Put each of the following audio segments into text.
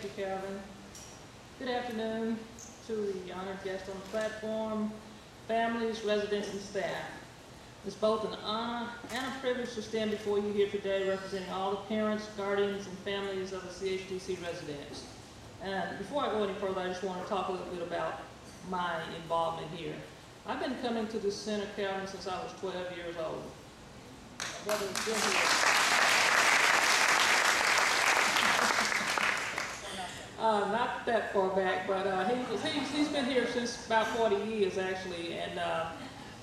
you, Calvin. Good afternoon to the honored guests on the platform, families, residents, and staff. It's both an honor and a privilege to stand before you here today representing all the parents, guardians, and families of the CHDC residents. And before I go any further, I just want to talk a little bit about my involvement here. I've been coming to this center, Calvin, since I was 12 years old. My brother is still here. Not that far back, but he's been here since about 40 years actually, and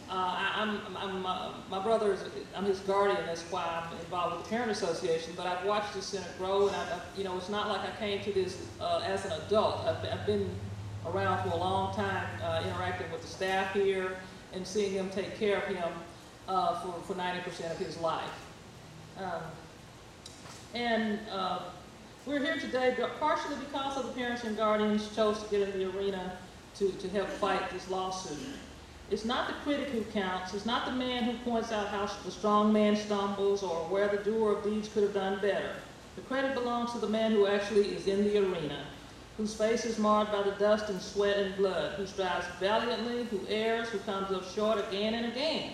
my brother I'm his guardian. That's why I'm involved with the Parent Association. But I've watched this center grow, and it's not like I came to this as an adult. I've been around for a long time, interacting with the staff here and seeing them take care of him for 90% of his life. We're here today partially because of the parents and guardians chose to get in the arena to help fight this lawsuit. It's not the critic who counts. It's not the man who points out how the strong man stumbles or where the doer of deeds could have done better. The credit belongs to the man who actually is in the arena, whose face is marred by the dust and sweat and blood, who strives valiantly, who errs, who comes up short again and again,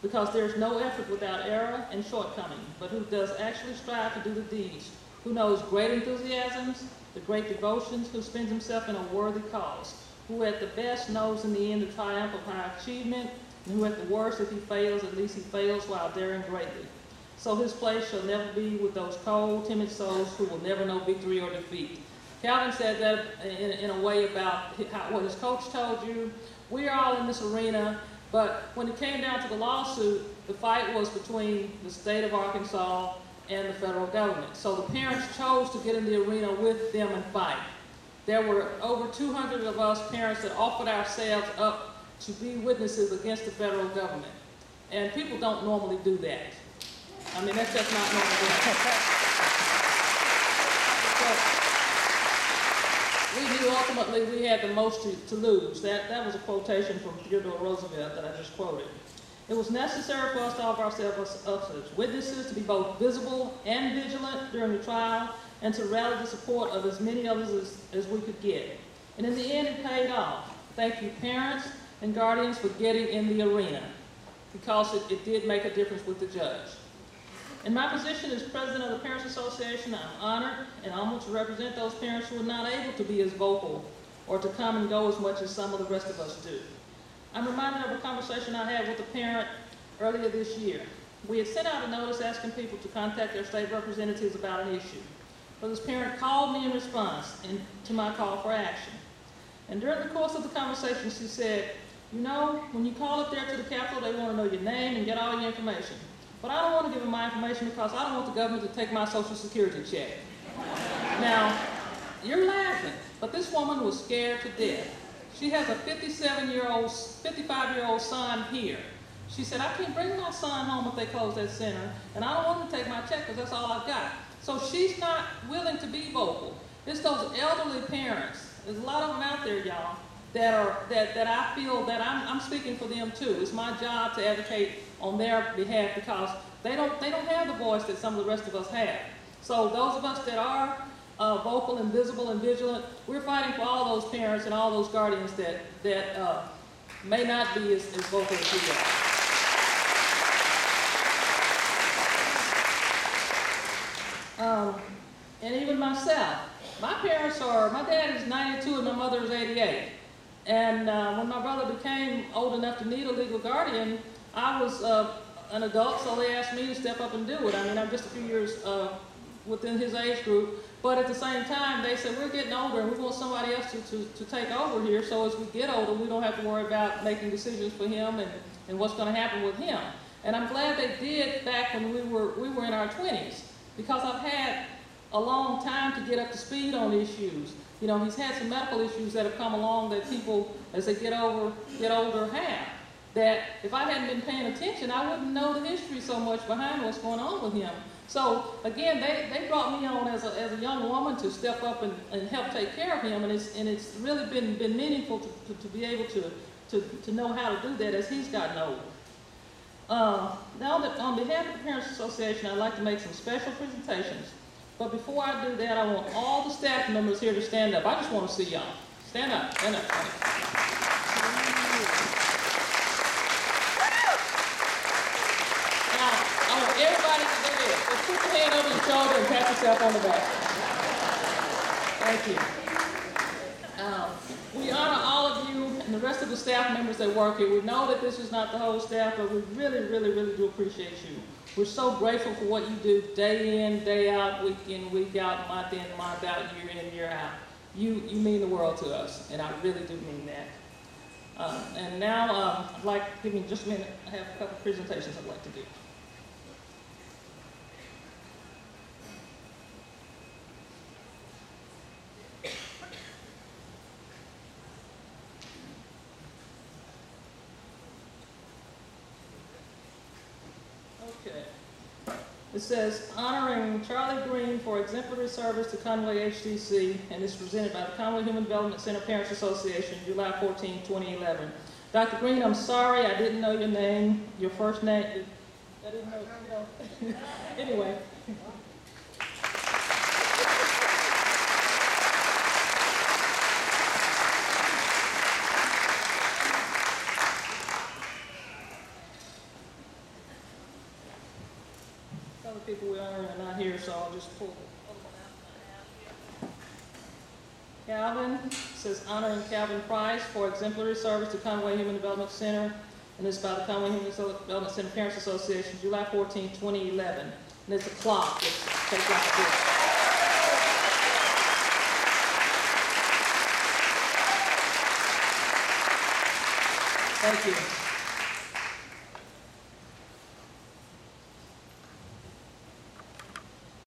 because there is no effort without error and shortcoming, but who does actually strive to do the deeds, who knows great enthusiasms, the great devotions, who spends himself in a worthy cause, who at the best knows in the end the triumph of high achievement, and who at the worst, if he fails, at least he fails while daring greatly. So his place shall never be with those cold, timid souls who will never know victory or defeat. Calvin said that in a way about what his coach told you. We are all in this arena, but when it came down to the lawsuit, the fight was between the state of Arkansas and the federal government. So the parents chose to get in the arena with them and fight. There were over 200 of us parents that offered ourselves up to be witnesses against the federal government. And people don't normally do that. I mean, that's just not normal. So we knew ultimately we had the most to lose. That was a quotation from Theodore Roosevelt that I just quoted. It was necessary for us to offer ourselves up as witnesses, to be both visible and vigilant during the trial, and to rally the support of as many others as we could get. And in the end, it paid off. Thank you, parents and guardians, for getting in the arena, because it did make a difference with the judge. In my position as president of the Parents Association, I'm honored and humbled to represent those parents who are not able to be as vocal or to come and go as much as some of the rest of us do. I'm reminded of a conversation I had with a parent earlier this year. We had sent out a notice asking people to contact their state representatives about an issue. But this parent called me in response to my call for action. And during the course of the conversation, she said, you know, when you call up there to the Capitol, they want to know your name and get all your information. But I don't want to give them my information because I don't want the government to take my Social Security check. Now, you're laughing, but this woman was scared to death. She has a 55-year-old son here. She said, I can't bring my son home if they close that center, and I don't want them to take my check because that's all I've got. So she's not willing to be vocal. It's those elderly parents. There's a lot of them out there, y'all, that I feel that I'm speaking for them too. It's my job to advocate on their behalf because they don't have the voice that some of the rest of us have. So those of us that are vocal and visible and vigilant, we're fighting for all those parents and all those guardians that may not be as vocal as we are. And even myself, my dad is 92 and my mother is 88. And when my brother became old enough to need a legal guardian, I was an adult, so they asked me to step up and do it. I mean, I'm just a few years within his age group, but at the same time, they said, we're getting older and we want somebody else to take over here, so as we get older, we don't have to worry about making decisions for him and what's going to happen with him. And I'm glad they did back when we were in our 20s, because I've had a long time to get up to speed on issues. You know, he's had some medical issues that have come along that people, as they get older, have. That if I hadn't been paying attention, I wouldn't know the history so much behind what's going on with him. So again, they brought me on as a young woman to step up and help take care of him, and it's really been meaningful to be able to know how to do that as he's gotten older. Now, on behalf of the Parents Association, I'd like to make some special presentations But before I do that, I want all the staff members here to stand up. I just want to see y'all. Stand up, stand up. Stand up. Now, I want everybody to do this. Just put your hand over your shoulder and pat yourself on the back. Thank you. We honor all of you and the rest of the staff members that work here. We know that this is not the whole staff, but we really, really, really do appreciate you. We're so grateful for what you do day in, day out, week in, week out, month in, month out, year in, year out. You mean the world to us, and I really do mean that. And now, I'd like, give me just a minute, I have a couple of presentations I'd like to do. Okay. It says, honoring Charlie Green for exemplary service to Conway HDC, and it's presented by the Conway Human Development Center Parents Association, July 14, 2011. Dr. Green, I'm sorry, I didn't know your name, your first name. I didn't know, you know. Anyway. Other people we honor are not here, so I'll just pull the other one out. Calvin says honoring Calvin Price for exemplary service to Conway Human Development Center, and it's by the Conway Human Development Center Parents Association, July 14, 2011. And it's a clock. Let's take that to Thank you.